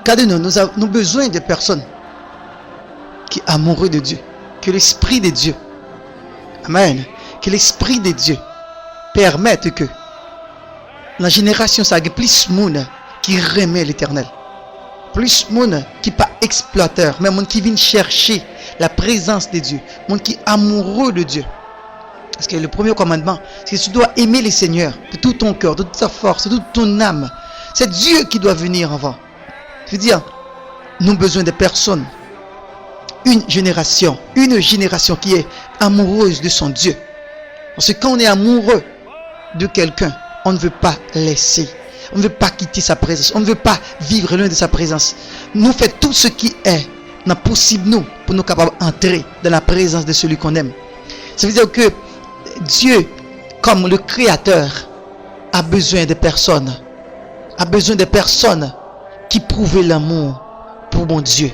Regardez-nous, nous avons besoin de personnes qui sont amoureux de Dieu. Que l'Esprit de Dieu, Amen, que l'Esprit de Dieu permette que la génération, ça a plus de monde qui remet l'Éternel. Plus de monde qui pas exploiteur, mais monde qui vient chercher la présence de Dieu. Monde qui est amoureux de Dieu. Parce que le premier commandement, c'est que tu dois aimer le Seigneur de tout ton cœur, de toute ta force, de toute ton âme. C'est Dieu qui doit venir avant. Je veux dire, nous avons besoin de personnes. Une génération qui est amoureuse de son Dieu. Parce que quand on est amoureux de quelqu'un, on ne veut pas laisser. On ne veut pas quitter sa présence. On ne veut pas vivre loin de sa présence. Nous faisons tout ce qui est possible nous pour nous capables d'entrer dans la présence de celui qu'on aime. Ça veut dire que Dieu, comme le Créateur, a besoin de personnes. A besoin de personnes qui prouvent l'amour pour mon Dieu.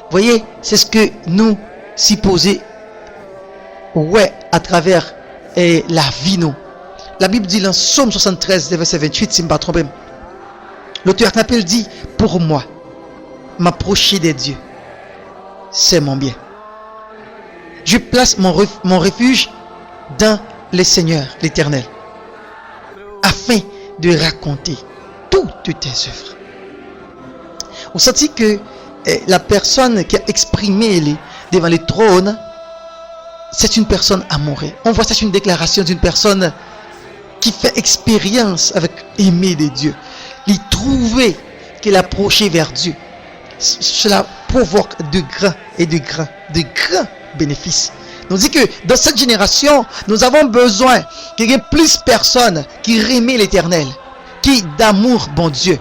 Vous voyez, c'est ce que nous supposons à travers la vie nous. La Bible dit dans Psaume 73, verset 28, si je ne me trompe pas. L'auteur Napel dit, pour moi, m'approcher des dieux, c'est mon bien. Je place mon refuge dans le Seigneur, l'Éternel, afin de raconter toutes tes œuvres. On sentit que la personne qui a exprimé devant le trône, c'est une personne amoureuse. On voit ça, c'est une déclaration d'une personne qui fait expérience avec aimer de Dieu. Il trouver qu'il approché vers Dieu. Cela provoque de grands bénéfices. On dit que dans cette génération, nous avons besoin qu'il y ait plus de personnes qui aiment l'Éternel, qui d'amour bon Dieu.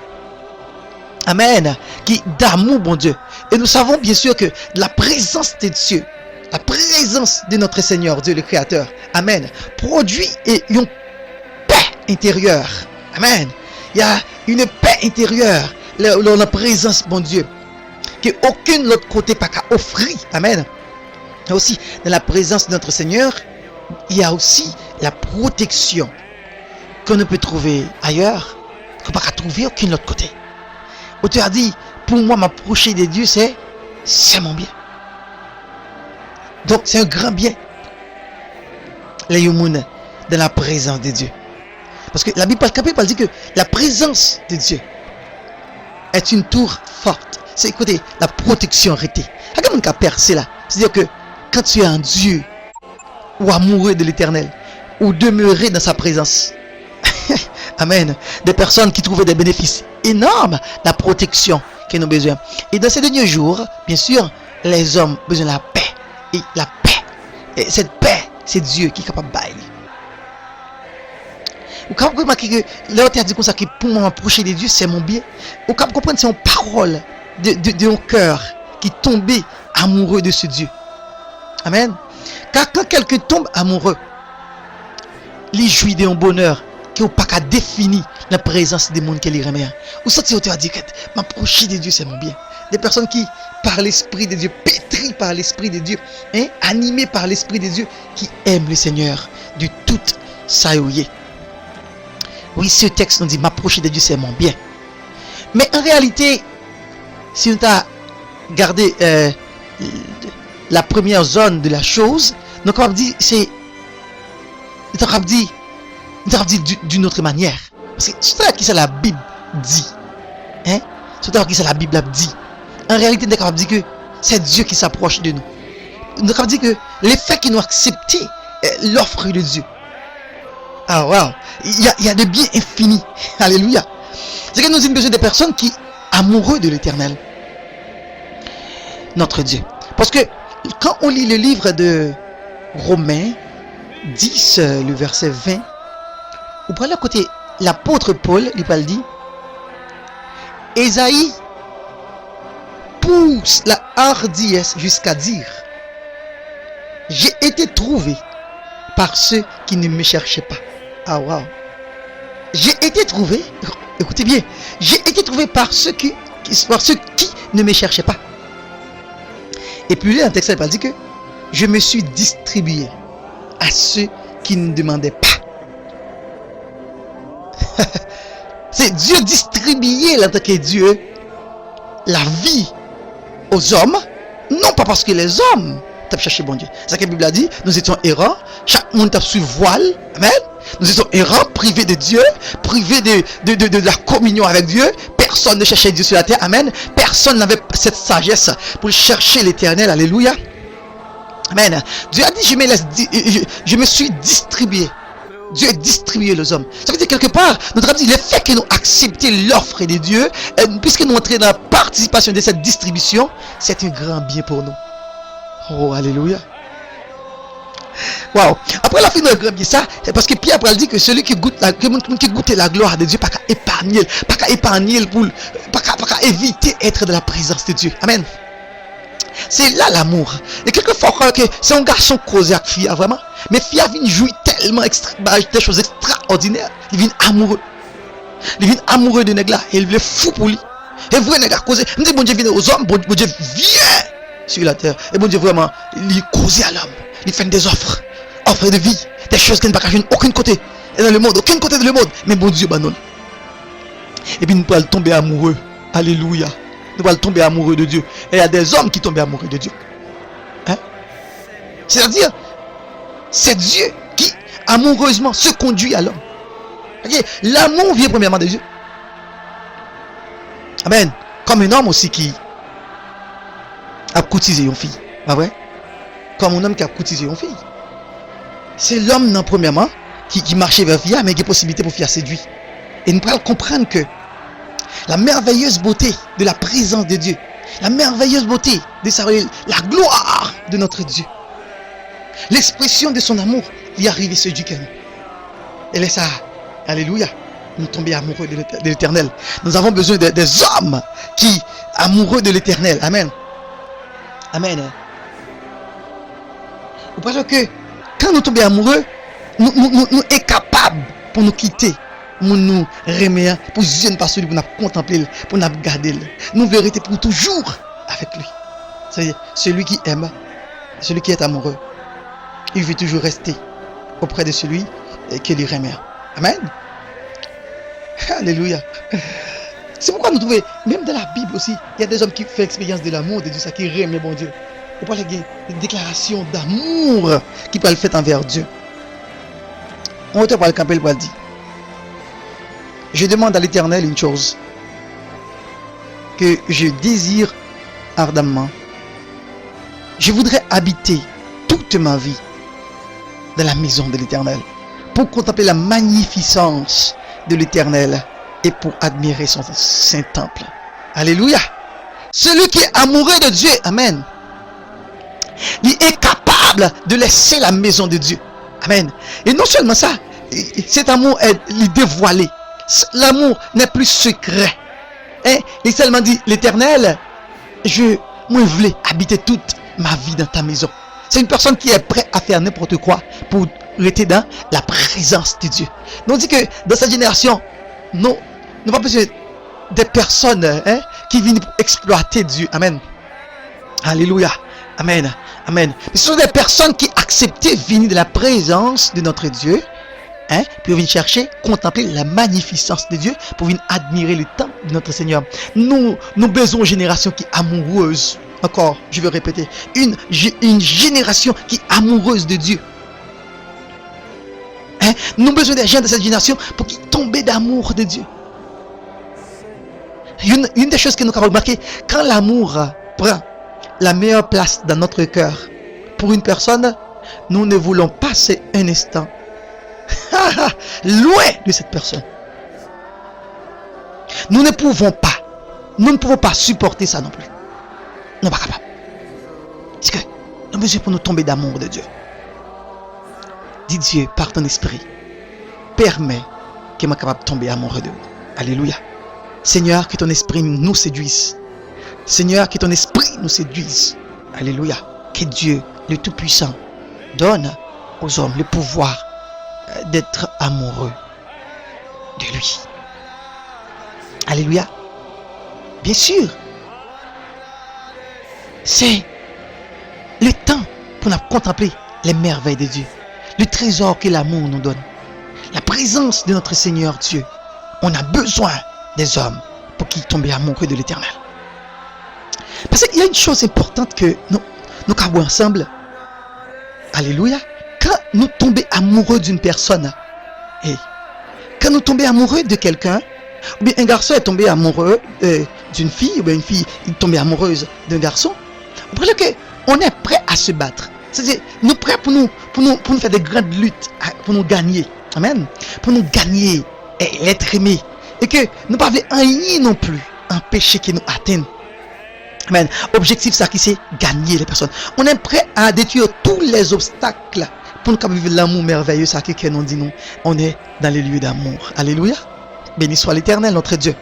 Amen. Qui d'amour bon Dieu. Et nous savons bien sûr que la présence de Dieu, la présence de notre Seigneur Dieu le Créateur, Amen, produit une paix intérieure. Amen. Il y a une paix intérieure dans la présence bon Dieu que aucun autre côté pas qu'à offrir. Amen. Et aussi dans la présence de notre Seigneur, il y a aussi la protection qu'on ne peut trouver ailleurs, qu'on ne peut pas trouver aucun autre côté. Auteur a dit, pour moi m'approcher de Dieu, c'est mon bien. Donc c'est un grand bien. Les humains dans la présence de Dieu. Parce que la Bible dit que la présence de Dieu est une tour forte. C'est écoutez, la protection arrêtée. Regarde mon cas percé là. C'est-à-dire que quand tu es un Dieu ou amoureux de l'Éternel ou demeurer dans sa présence, Amen, des personnes qui trouvent des bénéfices énormes, la protection que nous avons besoin. Et dans ces derniers jours, bien sûr, les hommes ont besoin de la paix. Et la paix, et cette paix, c'est Dieu qui est capable de bailler. Vous pouvez remarquer que l'autre a dit comme ça que pour m'approcher de Dieu, c'est mon bien. Vous pouvez comprendre que c'est une parole de mon cœur qui tombait amoureux de ce Dieu. Amen. Car quand quelqu'un tombe amoureux, il jouit d'un bonheur qui n'est pas qu'à définir la présence des mondes qu'elle remet. Ou ça, tu as dit que m'approcher de Dieu, c'est mon bien. Des personnes qui, par l'Esprit de Dieu, pétries par l'Esprit de Dieu, animées par l'Esprit de Dieu, qui aiment le Seigneur de toute sa ouïe. Oui, ce texte nous dit m'approcher de Dieu, c'est mon bien. Mais en réalité, si on a gardé la première zone de la chose, nous avons dit c'est d'une autre manière. Parce que c'est ça qui la Bible dit. C'est ça qui la Bible dit. En réalité, nous avons dit que c'est Dieu qui s'approche de nous. Nous avons dit que les faits qui nous acceptent l'offre de Dieu. Ah wow, il y a des biens infinis. Alléluia. C'est que nous avons besoin de personnes qui sont amoureux de l'Éternel. Notre Dieu. Parce que quand on lit le livre de Romains 10, le verset 20, vous prenez à côté l'apôtre Paul, il parle dit, Ésaïe pousse la hardiesse jusqu'à dire, j'ai été trouvé par ceux qui ne me cherchaient pas. Ah wow. J'ai été trouvé, écoutez bien, j'ai été trouvé par ceux qui ne me cherchaient pas. Et puis là, dans le texte, il dit que je me suis distribué à ceux qui ne demandaient pas. C'est Dieu distribuer en tant que Dieu la vie aux hommes, non pas parce que les hommes t'as cherché bon Dieu. C'est ce que la Bible a dit, nous étions errants, chaque monde t'a su voile, amen. Nous étions errants, privés de Dieu, privés de la communion avec Dieu. Personne ne cherchait Dieu sur la terre, amen. Personne n'avait cette sagesse pour chercher l'éternel, alléluia. Amen. Dieu a dit, je me suis distribué. Dieu a distribué les hommes. Ça veut dire quelque part, notre ami dit, le fait que nous acceptions l'offre de Dieu, puisque nous entrons dans la participation de cette distribution, c'est un grand bien pour nous. Oh, alléluia. Waouh. Après la fin de grand bien ça, c'est parce que Pierre après dit que celui qui goûte la gloire de Dieu, pas qu'à épargner pour pas éviter être de la présence de Dieu. Amen. C'est là l'amour. Et quelquefois que c'est un garçon causé avec fille vraiment, mais fille vient jouer tellement des choses extraordinaires, il vient amoureux. Il vient amoureux de nègre là, et il est fou pour lui. Et vrai nègre causé, me dit bon Dieu vient aux hommes, bon Dieu vient sur la terre. Et bon Dieu vraiment, il cause à l'homme, il fait des offres de vie, des choses qui ne peuvent pas jouer aucun côté. Et dans le monde, aucun côté de le monde, mais bon Dieu non. Et puis nous pouvons tomber amoureux. Alléluia. Nous allons tomber amoureux de Dieu. Et il y a des hommes qui tombent amoureux de Dieu. Hein? C'est-à-dire, c'est Dieu qui amoureusement se conduit à l'homme. Okay? L'amour vient premièrement de Dieu. Amen. Comme un homme aussi qui a courtisé une fille. Pas vrai? Comme un homme qui a courtisé une fille. C'est l'homme, non, premièrement, qui marchait vers Fia, mais qui a possibilité pour Fia séduire. Et nous pouvons comprendre que la merveilleuse beauté de la présence de Dieu, la merveilleuse beauté de la gloire de notre Dieu, l'expression de son amour, il est arrivé ce Dieu. Et ça, alléluia, nous tomber amoureux de l'éternel. Nous avons besoin des hommes qui amoureux de l'éternel. Amen. Amen. Parce que quand nous tombons amoureux, nous sommes capables pour nous quitter. Pour nous remettre, pour ne pas celui pour nous contempler, pour nous garder. Nous vérité pour toujours avec lui. C'est celui qui aime, celui qui est amoureux. Il veut toujours rester auprès de celui qui lui remet. Amen. Alléluia. C'est pourquoi nous trouvons, même dans la Bible aussi, il y a des hommes qui font expérience de l'amour de Dieu, ça qui remet bon Dieu. Et pour il y a une déclaration d'amour qui peut le faire envers Dieu. On retourne par le campel pour le dire. Je demande à l'Éternel une chose que je désire ardemment. Je voudrais habiter toute ma vie dans la maison de l'Éternel pour contempler la magnificence de l'Éternel et pour admirer son saint temple. Alléluia. Celui qui est amoureux de Dieu, amen, il est capable de laisser la maison de Dieu. Amen. Et non seulement ça, cet amour est dévoilé. L'amour n'est plus secret. Il seulement dit, l'Éternel, moi je voulais habiter toute ma vie dans ta maison. C'est une personne qui est prête à faire n'importe quoi pour rester dans la présence de Dieu. Nous dit que dans cette génération, nous n'avons pas besoin des personnes qui viennent pour exploiter Dieu. Amen. Alléluia. Amen. Amen. Mais ce sont des personnes qui acceptent de venir de la présence de notre Dieu. Puis venir chercher, contempler la magnificence de Dieu pour venir admirer le temple de notre Seigneur. Nous besoin d'une génération qui est amoureuse. Encore, je vais répéter. Une génération qui est amoureuse de Dieu. Nous besoin des gens de cette génération pour qu'ils tombent d'amour de Dieu. Une des choses que nous avons remarqué, quand l'amour prend la meilleure place dans notre cœur pour une personne, nous ne voulons passer un instant loin de cette personne. Nous ne pouvons pas supporter ça non plus. Nous ne sommes pas capables. C'est que nous avons besoin pour nous tomber d'amour de Dieu. Dis Dieu, par ton esprit, permets que je sois capable de tomber amoureux de vous. Alléluia. Seigneur, que ton esprit nous séduise. Seigneur, que ton esprit nous séduise. Alléluia. Que Dieu, le Tout-Puissant, donne aux hommes le pouvoir d'être amoureux de lui. Alléluia. Bien sûr, c'est le temps pour nous contempler les merveilles de Dieu, le trésor que l'amour nous donne, la présence de notre Seigneur Dieu On a besoin des hommes pour qu'ils tombent amoureux de l'Éternel. Parce qu'il y a une chose importante que nous avons ensemble. Alléluia. Quand nous tombons amoureux d'une personne, quand nous tombons amoureux de quelqu'un, ou bien un garçon est tombé amoureux d'une fille, ou bien une fille est tombée amoureuse d'un garçon, vous voyez qu'on est prêt à se battre. C'est-à-dire, nous prêts pour nous faire des grandes luttes, pour nous gagner. Amen. Pour nous gagner et l'être aimé. Et que nous ne pas rien non plus empêcher qu'ils nous atteignent. Amen. Objectif, ça qui c'est gagner les personnes. On est prêt à détruire tous les obstacles pour nous vivre l'amour merveilleux, ça qui nous dit nous. On est dans les lieux d'amour. Alléluia. Béni soit l'Éternel, notre Dieu.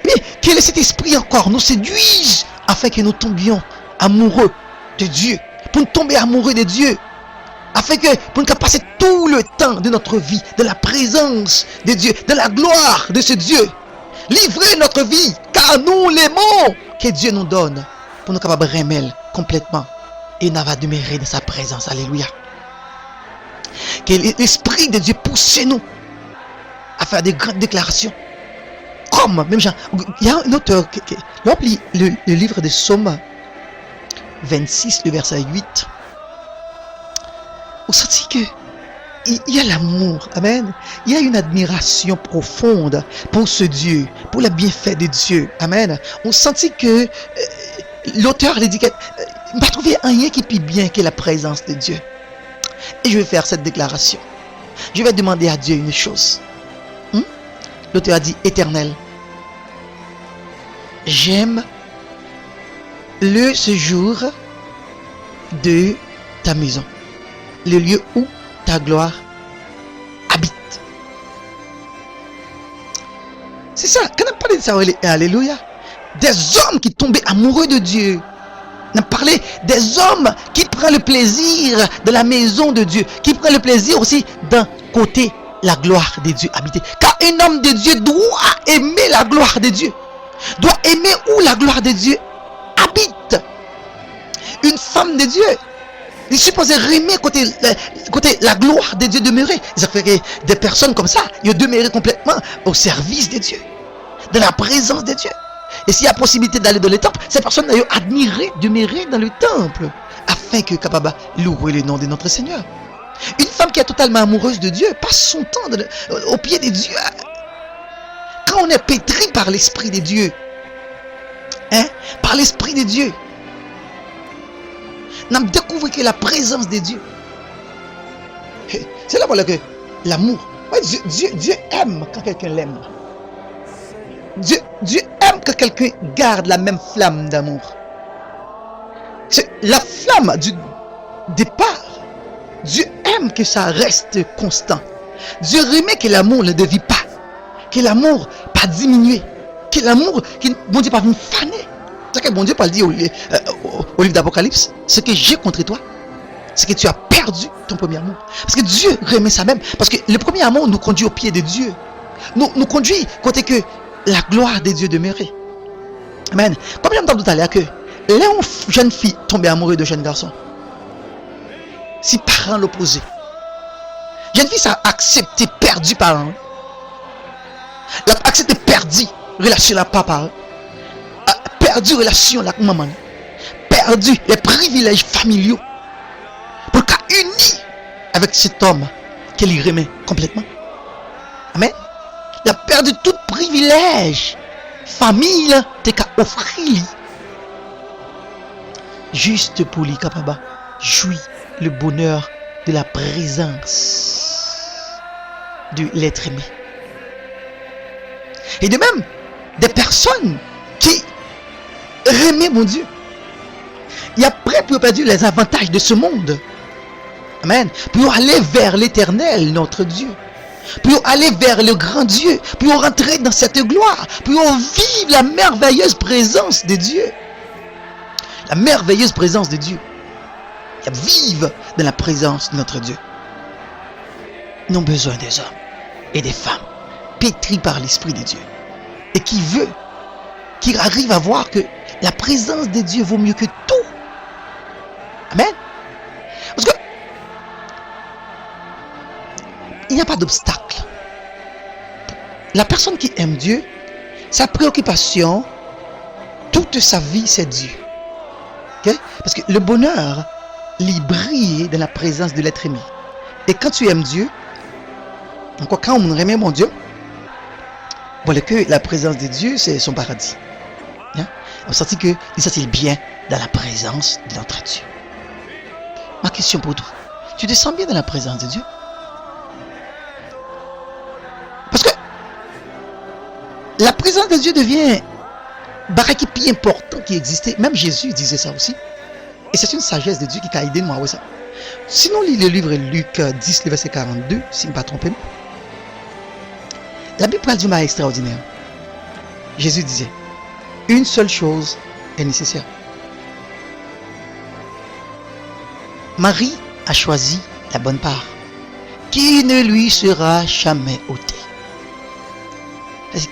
Mais que cet esprit encore nous séduise afin que nous tombions amoureux de Dieu. Pour nous tomber amoureux de Dieu. Afin que pour nous passer tout le temps de notre vie, de la présence de Dieu, de la gloire de ce Dieu. Livrer notre vie, car nous l'aimons, que Dieu nous donne, pour nous capables de remettre complètement. Et nous va demeurer dans sa présence. Alléluia. Que l'Esprit de Dieu pousse nous à faire des grandes déclarations. Comme, même genre, il y a un auteur qui lit le livre de Psaume 26, le verset 8. Vous sentez que il y a l'amour, amen. Il y a une admiration profonde pour ce Dieu, pour le bienfait de Dieu, amen. On sentit que l'auteur dit qu'il ne va trouver rien qui est bien que la présence de Dieu. Et je vais faire cette déclaration. Je vais demander à Dieu une chose. L'auteur a dit, Éternel, j'aime le séjour de ta maison, le lieu où ta gloire habite. C'est ça, quand on parle de ça, alléluia, des hommes qui tombaient amoureux de Dieu. On a parlé des hommes qui prennent le plaisir de la maison de Dieu, qui prennent le plaisir aussi d'un côté la gloire de Dieu habiter. Car un homme de Dieu doit aimer la gloire de Dieu, doit aimer où la gloire de Dieu habite. Une femme de Dieu, il est supposé aimer côté la gloire de Dieu demeurer. Ça fait que des personnes comme ça, ils demeurent complètement au service de Dieu, de la présence de Dieu. Et s'il y a possibilité d'aller dans le temple, ces personnes ont admiré, demeurer dans le temple, afin que capable louer le nom de notre Seigneur. Une femme qui est totalement amoureuse de Dieu passe son temps au pied de Dieu. Quand on est pétri par l'Esprit de Dieu, par l'Esprit de Dieu, on a découvert que la présence de Dieu, c'est là voilà que l'amour, Dieu aime quand quelqu'un l'aime. Dieu aime que quelqu'un garde la même flamme d'amour. C'est la flamme du départ. Dieu aime que ça reste constant. Dieu remet que l'amour ne dévie pas. Que l'amour pas diminuer. Que l'amour, bon Dieu pas venir faner. C'est ce que bon Dieu pas dit au livre d'Apocalypse. Ce que j'ai contre toi, c'est que tu as perdu ton premier amour. Parce que Dieu remet ça même. Parce que le premier amour nous conduit au pied de Dieu. Nous conduit côté que la gloire de Dieu demeurait. Amen. Comme j'ai entendu tout à l'heure que les jeunes filles tombent amoureuses de jeunes garçons. Si parents l'opposé. Jeune fille ça a accepté perdu parents. Elle a accepté perdu relation avec papa. Perdu relation avec maman. Perdu les privilèges familiaux. Pour qu'elle unie avec cet homme qu'elle y remet complètement. Amen. Il a perdu tout privilège. Famille, t'es qu'à offrir. Juste pour lui, capable jouir le bonheur de la présence de l'être aimé. Et de même, des personnes qui remet mon Dieu. Il y a prêt pour perdre les avantages de ce monde. Amen. Pour aller vers l'Éternel, notre Dieu. Pour aller vers le grand Dieu. Pour rentrer dans cette gloire. Pour vivre la merveilleuse présence de Dieu. La merveilleuse présence de Dieu. Vivre dans la présence de notre Dieu. Nous avons besoin des hommes et des femmes pétris par l'Esprit de Dieu. Et qui arrive à voir que la présence de Dieu vaut mieux que tout. Amen. Parce que il n'y a pas d'obstacle la personne qui aime Dieu, sa préoccupation, toute sa vie, c'est Dieu. Okay? Parce que le bonheur, il brille dans la présence de l'être aimé. Et quand tu aimes Dieu, encore quand on aime mon Dieu, voilà que la présence de Dieu, c'est son paradis. Hein? On sentit que il sentit bien dans la présence de notre Dieu. Ma question pour toi, tu te sens bien dans la présence de Dieu? Parce que la présence de Dieu devient baraki plus important qui existait. Même Jésus disait ça aussi. Et c'est une sagesse de Dieu qui t'a aidé moi à ça. Sinon, lis le livre Luc 10, le verset 42, si je ne me trompe pas. La Bible parle du mal extraordinaire. Jésus disait, une seule chose est nécessaire. Marie a choisi la bonne part, qui ne lui sera jamais ôtée.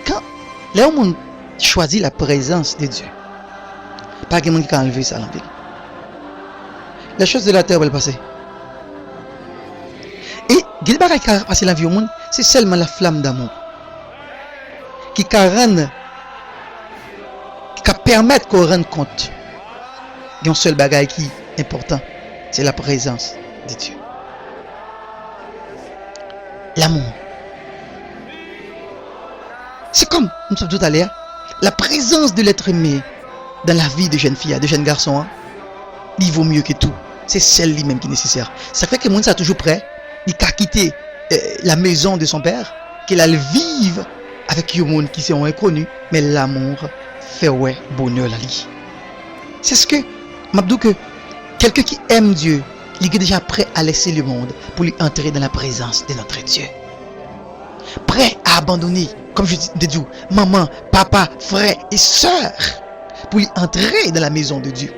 Quand là où on choisit la présence de Dieu, pas quelqu'un qui a enlevé ça dans la vie. La chose de la terre va le passer. Et Gilbert qui a passé la vie au monde, c'est seulement la flamme d'amour qui permet qu'on rende compte. Il y a un seul bagage qui est important, c'est la présence de Dieu. L'amour. C'est comme, nous sommes tout à l'heure, la présence de l'être aimé dans la vie de jeunes filles, de jeunes garçons, hein, il vaut mieux que tout. C'est celle-là même qui est nécessaire. Ça fait que le monde est toujours prêt, il a quitté la maison de son père, qu'il a le vivre avec un monde qui sont inconnus, mais l'amour fait ouais bonheur la vie. C'est ce que m'abdou que quelqu'un qui aime Dieu, il est déjà prêt à laisser le monde pour lui entrer dans la présence de notre Dieu. Prêt à abandonner, comme je dis, maman, papa, frère et sœurs, pour lui entrer dans la maison de Dieu.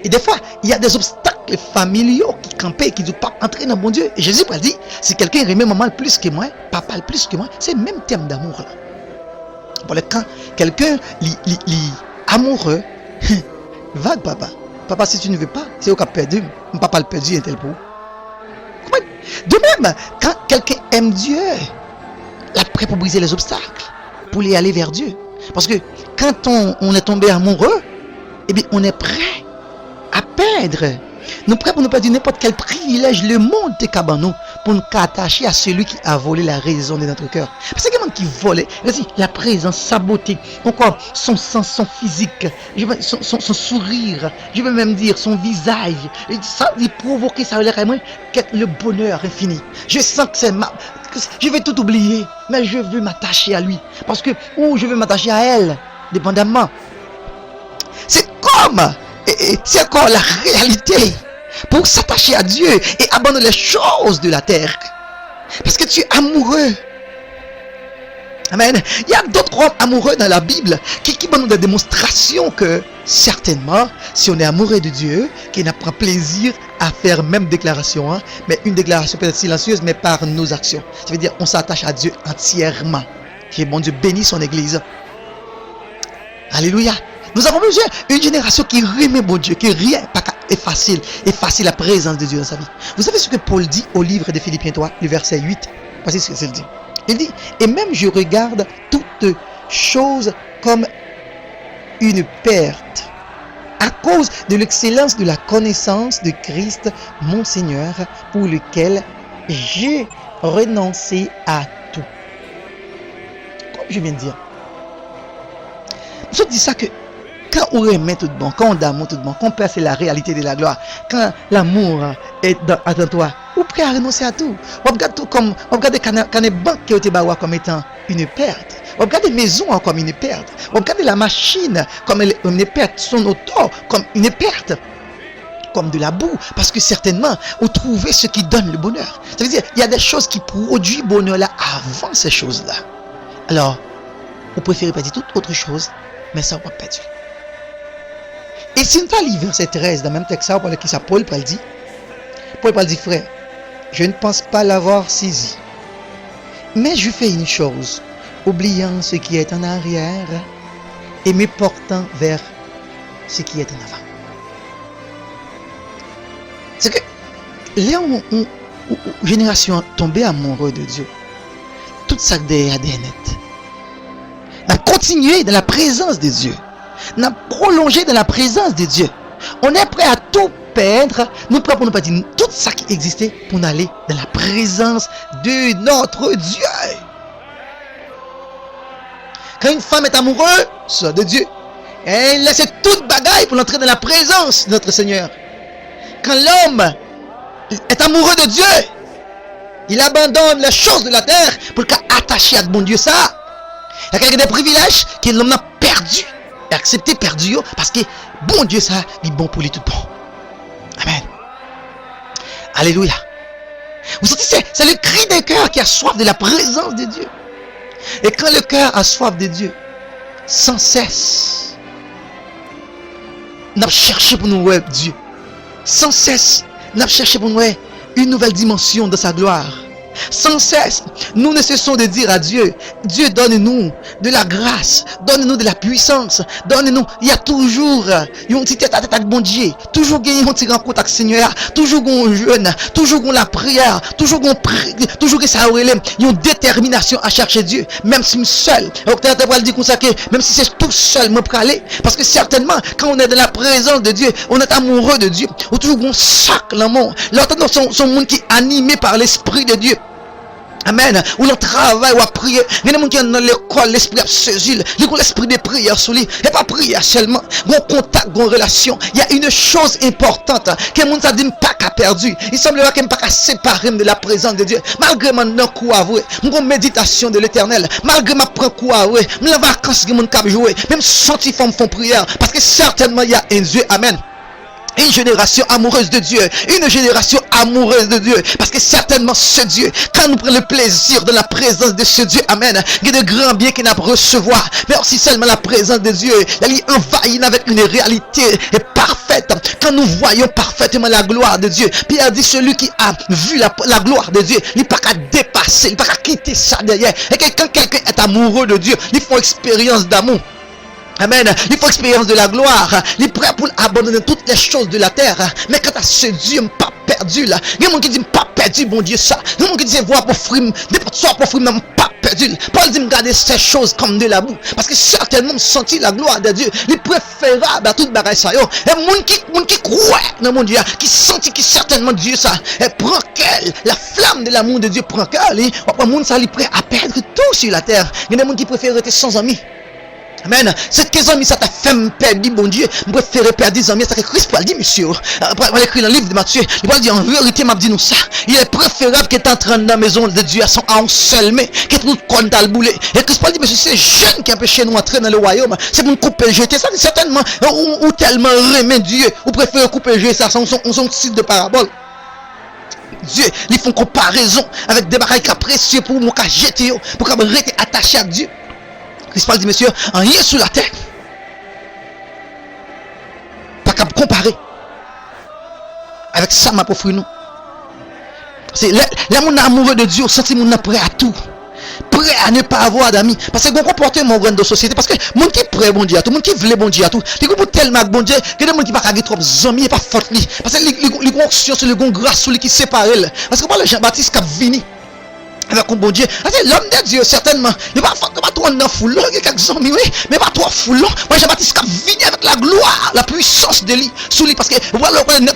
Et des fois, il y a des obstacles familiaux qui campaient, qui ne doivent pas entrer dans mon Dieu. Et Jésus a dit, si quelqu'un aimait maman le plus que moi, papa le plus que moi, c'est le même terme d'amour là. Bon, quand quelqu'un est amoureux, vague papa. Papa, si tu ne veux pas, c'est au cas perdu. Mon papa le perdu, un tel pour. De même, quand quelqu'un aime Dieu, il est prêt pour briser les obstacles, pour aller vers Dieu. Parce que quand on est tombé amoureux, eh bien, on est prêt à perdre. Nous sommes prêts pour nous perdre n'importe quel privilège le monde te cabanon pour nous attacher à celui qui a volé la raison de notre cœur. Parce que quelqu'un qui vole, la présence, sa beauté, encore son sens, son physique, son sourire, je veux même dire son visage, ça il provoquer ça le bonheur infini. Je sens que je vais tout oublier, mais je veux m'attacher à lui. Parce que, ou je veux m'attacher à elle, dépendamment. C'est comme, c'est encore la réalité pour s'attacher à Dieu et abandonner les choses de la terre. Parce que tu es amoureux. Amen. Il y a d'autres hommes amoureux dans la Bible qui donnent des démonstrations que certainement, si on est amoureux de Dieu, qui n'a pas plaisir à faire même déclaration, hein, mais une déclaration peut-être silencieuse, mais par nos actions. Ça veut dire on s'attache à Dieu entièrement. Que bon Dieu bénisse son Église. Alléluia. Nous avons besoin d'une génération qui remet bon Dieu, qui rien est facile la présence de Dieu dans sa vie. Vous savez ce que Paul dit au livre de Philippiens 3, le verset 8. Voici ce qu'il dit. Il dit, et même je regarde toutes choses comme une perte, à cause de l'excellence de la connaissance de Christ, mon Seigneur, pour lequel j'ai renoncé à tout. Comme je viens de dire, je dis ça que quand on remet tout bon, quand on aime tout bon, quand on perce la réalité de la gloire, quand l'amour est dans toi, on est prêt à renoncer à tout. On regarde tout comme, on regarde des banques qui ont été barois comme étant une perte. On regarde les maisons comme une perte. On regarde la machine comme une perte, son auto comme une perte, comme de la boue, parce que certainement, on trouvait ce qui donne le bonheur. Ça veut dire, il y a des choses qui produisent le bonheur là avant ces choses-là. Alors, on préfère perdre toute autre chose, mais ça on va perdre. Et si nous allons lire verset 13 dans le même texte, pour qui ça Paul dit, frère, je ne pense pas l'avoir saisi, mais je fais une chose, oubliant ce qui est en arrière et me portant vers ce qui est en avant. C'est que là où génération tombée amoureux de Dieu, tout ça derrière des net. continuer dans la présence de Dieu. N'a prolongé dans la présence de Dieu. On est prêt à tout perdre. Nous prêts pour nous pas dire tout ça qui existait pour nous aller dans la présence de notre Dieu. Quand une femme est amoureuse de Dieu, elle laisse toute bagaille pour entrer dans la présence de notre Seigneur. Quand l'homme est amoureux de Dieu, il abandonne les choses de la terre pour attacher à bon Dieu ça. Il y a quelques des privilèges que l'homme a perdu. Et accepté perdu parce que bon Dieu ça, il est bon pour lui tout bon. Amen. Alléluia. Vous sentez, c'est le cri d'un cœur qui a soif de la présence de Dieu. Et quand le cœur a soif de Dieu, sans cesse, n'a cherché pour nous ouais, Dieu. Sans cesse, n'a cherché pour nous ouais, une nouvelle dimension de sa gloire. Sans cesse, nous ne cessons de dire à Dieu, Dieu donne-nous de la grâce, donne-nous de la puissance, donne-nous, il y a toujours un petit tête à tête avec bon Dieu, toujours gagner un petit rencontre avec le Seigneur, toujours un jeûne, toujours la prière, toujours ça une détermination à chercher Dieu, même si je suis seul. On dire comme ça que même si c'est tout seul, je peux aller, parce que certainement, quand on est dans la présence de Dieu, on est amoureux de Dieu, on toujours un sac l'amour, l'autre son monde qui est animé par l'Esprit de Dieu. Amen. Ou l'on travaille ou à prier. Il y a des gens qui sont dans l'école, l'esprit a saisi. L'esprit de prière sur lui. Et pas prière seulement. Bon contact, bon relation. Il y a une chose importante que les gens disent pas qu'à perdu. Il semblerait qu'il n'y a pas qu'à séparer de la présence de Dieu. Malgré mon coup à vous, mon méditation de l'éternel. Malgré ma prend coup à vous, mon vacances que mon cap jouer. Même senti font prière. Parce que certainement il y a un Dieu. Amen. Une génération amoureuse de Dieu. Une génération amoureuse de Dieu. Parce que certainement ce Dieu, quand nous prenons le plaisir de la présence de ce Dieu, amen, il y a de grands biens qu'il n'a pas recevoir. Mais aussi seulement la présence de Dieu, elle est envahie avec une réalité parfaite. Quand nous voyons parfaitement la gloire de Dieu, Pierre dit celui qui a vu la gloire de Dieu, il n'est pas qu'à dépasser, il n'est pas qu'à quitter ça derrière. Et quand quelqu'un est amoureux de Dieu, il faut expérience d'amour. Amen. Il faut expérience de la gloire. Il est prêt pour abandonner toutes les choses de la terre. Mais quand à ce Dieu, pas perdu là. Il y a des gens qui disent pas perdu, bon Dieu ça. Il y a des gens qui disent voir pour frime, soit pour frime, même pas perdu. Paul dit garder ces choses comme de la boue. Parce que certainement sentir la gloire de Dieu. Il est préférable à toute bagaille ça. Et les gens qui croient dans mon Dieu, qui sentent que certainement Dieu ça, et prend qu'elle, la flamme de l'amour de Dieu prend qu'elle. Et après, monde ça, il est prêt à perdre tout sur la terre. Il y a des gens qui préfèrent rester sans amis. Amen. C'est que amis ça t'a fait me perdre, bon Dieu. Je préfère perdre des amis. Ça que Christ Paul dit, monsieur. On écrit dans le livre de Matthieu. Il va dire en vérité, m'a dit nous ça. Il est préférable que tu entres dans la maison de Dieu à un seul mais que tout compte à le bouler. Et Christ Paul dit, monsieur, c'est jeune qui empêche nous entrer dans le royaume. C'est pour nous couper le jeter. Ça, certainement, ou tellement remet Dieu. Ou préfère couper le jeter. Ça, on son site de parabole. Dieu, ils font comparaison avec des bagailles précieux pour nous jeter, pour qu'on reste attaché à Dieu. Christ Paul dit, monsieur, rien sur la terre. Pas qu'à comparer avec ça, ma pauvre nous. C'est là, mon amoureux de Dieu, senti mon prêt à tout. Prêt à ne pas avoir d'amis. Parce que mon comportement dans la société, parce que mon qui est prêt, bon Dieu à tout, mon qui veut bon Dieu à tout, il y a tellement bon Dieu, que des gens qui ne pas trop amis, et pas faute lui. Parce que les gens conscience, les gens grâce sur lui qui séparent. Parce que moi, le Jean-Baptiste qui a venu avec un bon Dieu. L'homme de Dieu, certainement, il va pas trop dans foulon, il y a quelques amis, oui, mais pas trop foulon. Moi, Jean-Baptiste qui a venu avec la gloire, la puissance de lui, sous lui, parce que voilà, il n'est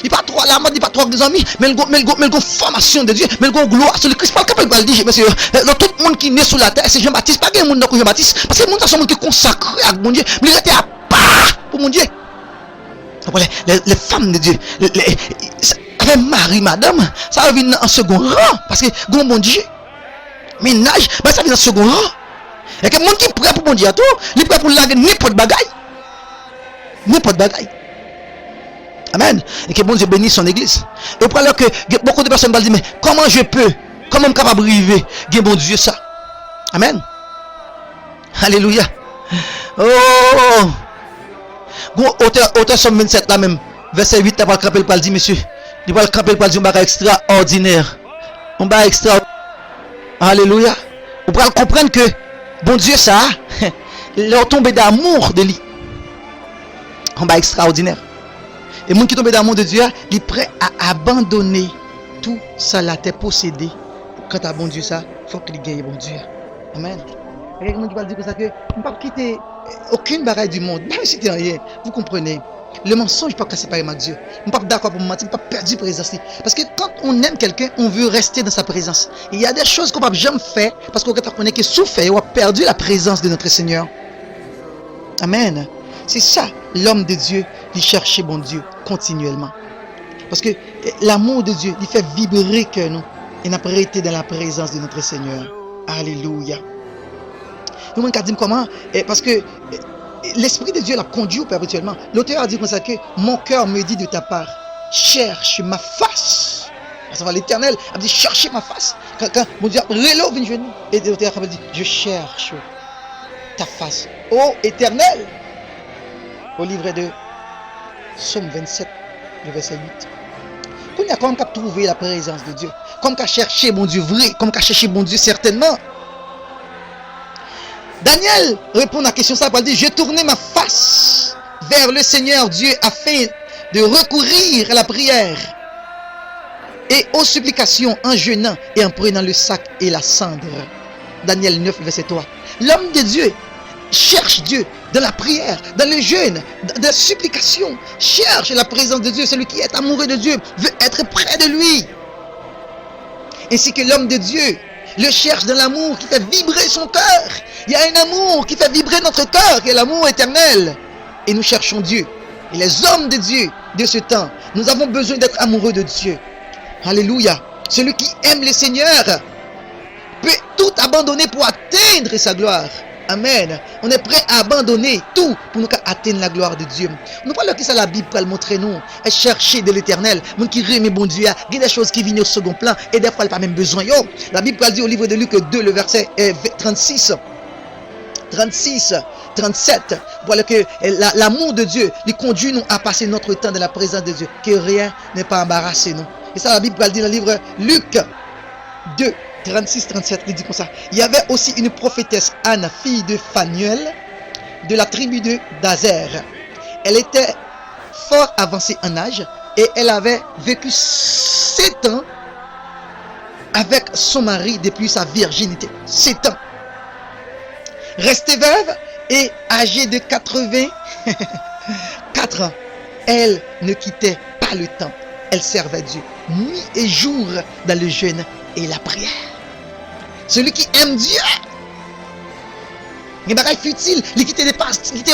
pas trop à la mode, il n'est pas trop avec des amis, mais il a une formation de Dieu, mais il a une gloire sur le Christ. Pas capable de dire, monsieur, dans tout le monde qui est né sur la terre, c'est Jean-Baptiste, pas qu'il y a un monde dans Jean-Baptiste, parce que le monde, c'est un monde qui est consacré à mon Dieu, mais il était à part pour mon Dieu. Les femmes de Dieu, avec Marie, madame, ça va venir en second rang. Parce que, bon Dieu, ménage, ben ça vient en second rang. Et que le monde qui est prêt pour bon Dieu à tout, il est prêt pour laguer n'importe bagaille. N'importe bagaille. Amen. Et que bon Dieu bénisse son église. Et pour alors que beaucoup de personnes vont dire, mais comment je peux, comment je suis capable de arriver, bon Dieu ça. Amen. Alléluia. Oh. Auteur Somme 27 là même, verset 8, tu vas le camper pour le dire, monsieur. Il va le camper pour le dire, on va extraordinaire. On va extraordinaire. Alléluia. On va comprendre que, bon Dieu, ça, leur tombé d'amour de lui. On va extraordinaire. Et les gens qui tombent d'amour de Dieu, il est prêt à abandonner tout ça, la terre possédée. Quand tu as bon Dieu, ça, il faut qu'il gagne bon Dieu. Amen. Il y a quelqu'un qui va dire comme ça que je ne peux pas quitter aucune bagaille du monde. Même si tu n'es rien, vous comprenez. Le mensonge ne peut pas séparer avec Dieu. Je ne peux pas d'accord pour me mentir, je ne peux pas perdre présence. Parce que quand on aime quelqu'un, on veut rester dans sa présence. Et il y a des choses qu'on ne peut jamais faire parce qu'on connaît que souffert, on a perdu la présence de notre Seigneur. Amen. C'est ça, l'homme de Dieu, il cherche bon Dieu continuellement. Parce que l'amour de Dieu, il fait vibrer que nous. Et n'a pas été dans la présence de notre Seigneur. Alléluia. Nous, on dit comment? Parce que l'Esprit de Dieu l'a conduit perpétuellement. L'auteur a dit comme ça que mon cœur me dit de ta part, cherche ma face. Ça va l'Éternel. Il a dit cherchez ma face. Quand mon Dieu relève une genou. Et l'auteur a dit je cherche ta face. Ô Éternel. Au livre de Psaume 27, le verset 8. Qu'on a comme qu'à trouver la présence de Dieu. Comme qu'à chercher mon Dieu vrai. Comme qu'à chercher mon Dieu certainement. Daniel répond à la question ça. Il dit je tournais ma face vers le Seigneur Dieu afin de recourir à la prière et aux supplications en jeûnant et en prenant le sac et la cendre. Daniel 9, verset 3. L'homme de Dieu cherche Dieu dans la prière, dans le jeûne, dans la supplication. Cherche la présence de Dieu. Celui qui est amoureux de Dieu veut être près de lui. Ainsi que l'homme de Dieu le cherche dans l'amour qui fait vibrer son cœur. Il y a un amour qui fait vibrer notre cœur, qui est l'amour éternel. Et nous cherchons Dieu. Et les hommes de Dieu de ce temps, nous avons besoin d'être amoureux de Dieu. Alléluia. Celui qui aime le Seigneur peut tout abandonner pour atteindre sa gloire. Amen. On est prêt à abandonner tout pour nous atteindre la gloire de Dieu. Nous parlons que ça la Bible pour le montrer nous. Et chercher de l'éternel. Moun qui remet bon Dieu. Il y a des choses qui viennent au second plan. Et des fois, elle n'a pas même besoin. Yo. La Bible dit au livre de Luc 2, le verset 36, 37. Voilà que l'amour de Dieu lui conduit nous à passer notre temps dans la présence de Dieu. Que rien n'est pas embarrassé nous. Et ça, la Bible dit dans le livre Luc 2. 36-37, il dit comme ça. Il y avait aussi une prophétesse Anne, fille de Phanuel, de la tribu de Dazer. Elle était fort avancée en âge et elle avait vécu 7 ans avec son mari depuis sa virginité. 7 ans. Restée veuve et âgée de 84 ans, elle ne quittait pas le temple. Elle servait Dieu nuit et jour dans le jeûne et la prière. Celui qui aime Dieu, il n'est pas futile, il quittait au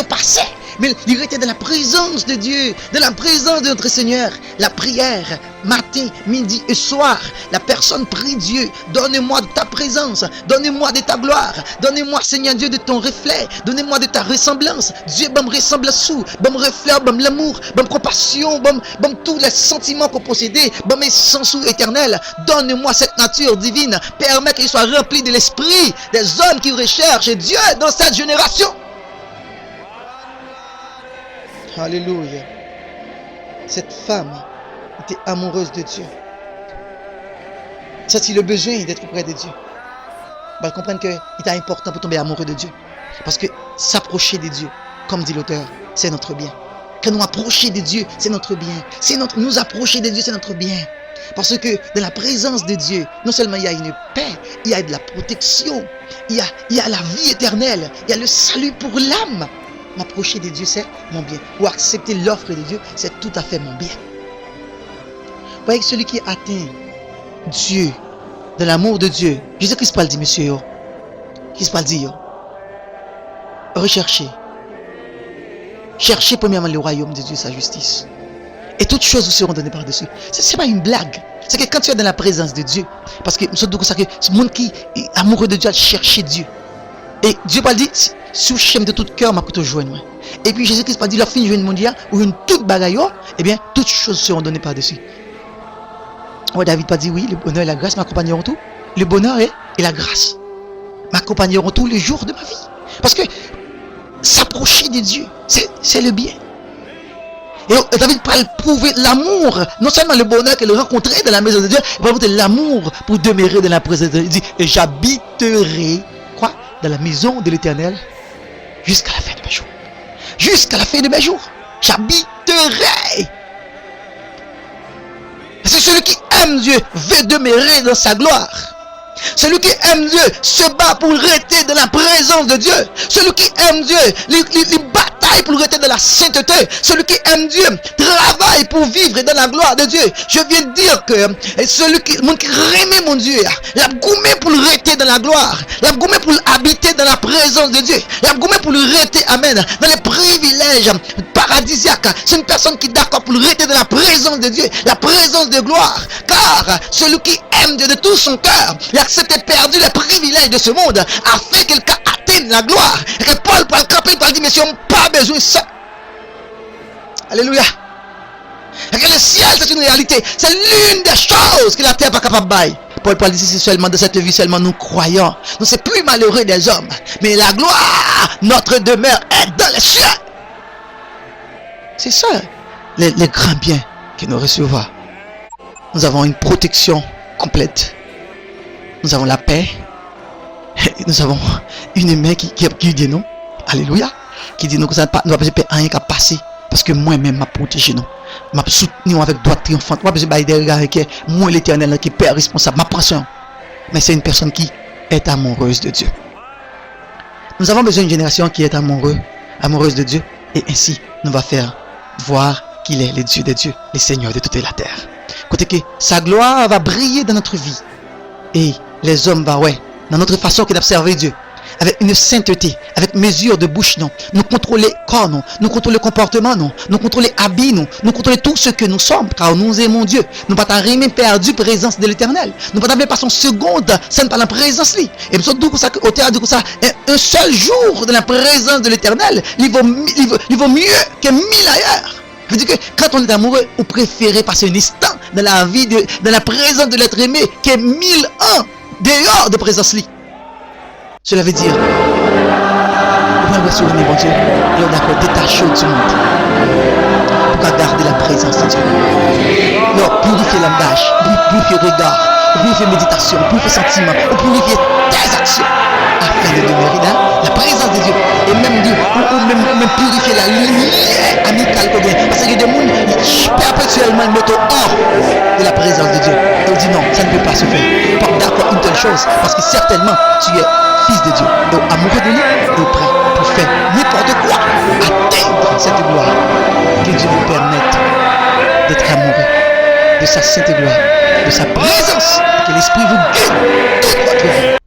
passé, mais il était dans la présence de Dieu, dans la présence de notre Seigneur. La prière, matin, midi et soir, la personne prie Dieu, donne-moi de ta présence, donne-moi de ta gloire, donne-moi Seigneur Dieu de ton reflet, donne-moi de ta ressemblance. Dieu, me ressemble sous, me reflet, l'amour, compassion, tous les sentiments qu'on possédait, mes sens éternels. Donne-moi cette nature divine, permets qu'il soit rempli de l'esprit des hommes qui recherchent Dieu dans cette génération. Alléluia. Cette femme était amoureuse de Dieu. Sentit le besoin d'être près de Dieu. Elle comprend que il est important pour tomber amoureux de Dieu. Parce que s'approcher de Dieu, comme dit l'auteur, c'est notre bien. Que nous approcher de Dieu, c'est notre bien. Nous approcher de Dieu, c'est notre bien. Parce que dans la présence de Dieu, non seulement il y a une paix, il y a de la protection, il y a la vie éternelle, il y a le salut pour l'âme. M'approcher de Dieu, c'est mon bien. Ou accepter l'offre de Dieu, c'est tout à fait mon bien. Vous voyez que celui qui atteint Dieu, dans l'amour de Dieu, Jésus-Christ parle dit, monsieur, Christ parle dit, recherchez. Cherchez premièrement le royaume de Dieu, sa justice. Et toutes choses vous seront données par-dessus. Ce n'est pas une blague. C'est que quand tu es dans la présence de Dieu, parce que nous sommes comme ça que ce monde qui est amoureux de Dieu a cherché Dieu. Et Dieu parle dit, si vous cherchez de tout cœur, ma couteau joindre. Et puis Jésus-Christ parle dit, la fin du mondial, ou une toute bagaille, eh bien, toutes choses seront données par-dessus. Ouais, David pas dit oui, le bonheur et la grâce m'accompagneront tout. Le bonheur et la grâce m'accompagneront tous les jours de ma vie. Parce que s'approcher de Dieu, c'est le bien. Et David parle prouver l'amour, non seulement le bonheur qu'il rencontrait dans la maison de Dieu, mais aussi l'amour pour demeurer dans la présence de Dieu. Il dit, et j'habiterai, quoi, dans la maison de l'Éternel jusqu'à la fin de mes jours. Jusqu'à la fin de mes jours. J'habiterai. C'est celui qui aime Dieu veut demeurer dans sa gloire. Celui qui aime Dieu se bat pour rester dans la présence de Dieu. Celui qui aime Dieu, il bataille pour rester dans la sainteté. Celui qui aime Dieu travaille pour vivre dans la gloire de Dieu. Je viens de dire que celui qui remet mon Dieu, il a gommé pour rester dans la gloire. Il a gommé pour habiter dans la présence de Dieu. Il a gommé pour rester, amen, dans les privilèges paradisiaques. C'est une personne qui est d'accord pour rester dans la présence de Dieu, la présence de gloire. Car celui qui aime Dieu de tout son cœur, il a accepté perdu les privilèges de ce monde afin qu'il atteigne la gloire. Et que Paul parle camper, il dit, mais si on n'a pas besoin de ça. Alléluia. Et que le ciel, c'est une réalité. C'est l'une des choses que la terre n'est pas capable de bailler. Paul dit, c'est seulement dans cette vie, seulement nous croyons. Nous, c'est plus malheureux des hommes. Mais la gloire, notre demeure est dans les cieux. C'est ça, les grands biens que nous recevons. Nous avons une protection complète. Nous avons la paix. Nous avons une main qui dit non. Alléluia. Qui dit nous que nous n'avons pas besoin rien qu'à passer. Parce que moi-même m'a protégé nous. M'a soutenu avec droit triomphante. Moi, besoin de regarder que moi l'Éternel qui est père responsable. Ma pression. Mais c'est une personne qui est amoureuse de Dieu. Nous avons besoin d'une génération qui est amoureuse de Dieu. Et ainsi, nous va faire voir qu'il est le Dieu des dieux, le Seigneur de toute la terre. Côté que sa gloire va briller dans notre vie. Et les hommes vont, dans notre façon d'observer Dieu, avec une sainteté, avec mesure de bouche, non. Nous contrôler corps, non. Nous contrôler comportement, non. Nous contrôler habits, non. Nous contrôler tout ce que nous sommes, car nous aimons Dieu. Nous ne pas rien perdu présence de l'Éternel. Nous ne pas son seconde, sans pas la présence li. Et nous dit ça, au théâtre, dit ça, un seul jour de la présence de l'Éternel, il vaut mieux que 1000 ailleurs. Je veux dire que quand on est amoureux, on préfère passer un instant dans la vie, dans la présence de l'être aimé, que 1000 ans dehors de présence li. Cela veut dire, on va souvenir, mon Dieu, et on a détaché du monde pour garder la présence de Dieu. Non, purifier langage, purifier regard, purifier méditation, purifier sentiment, purifier tes actions afin de demeurer dans la présence de Dieu. Et même Dieu, ou même purifier la lumière amicale qu'on gagne. Parce qu'il y a des gens qui perpétuellement mettent hors de la présence de Dieu. Et on dit non, ça ne peut pas se faire. Pas d'accord une telle chose, parce que certainement tu es fils de Dieu, donc amoureux de lui, et prêt pour faire n'importe quoi, atteindre cette gloire. Que Dieu vous permette d'être amoureux de sa sainte gloire, de sa présence, et que l'Esprit vous guide toute votre vie.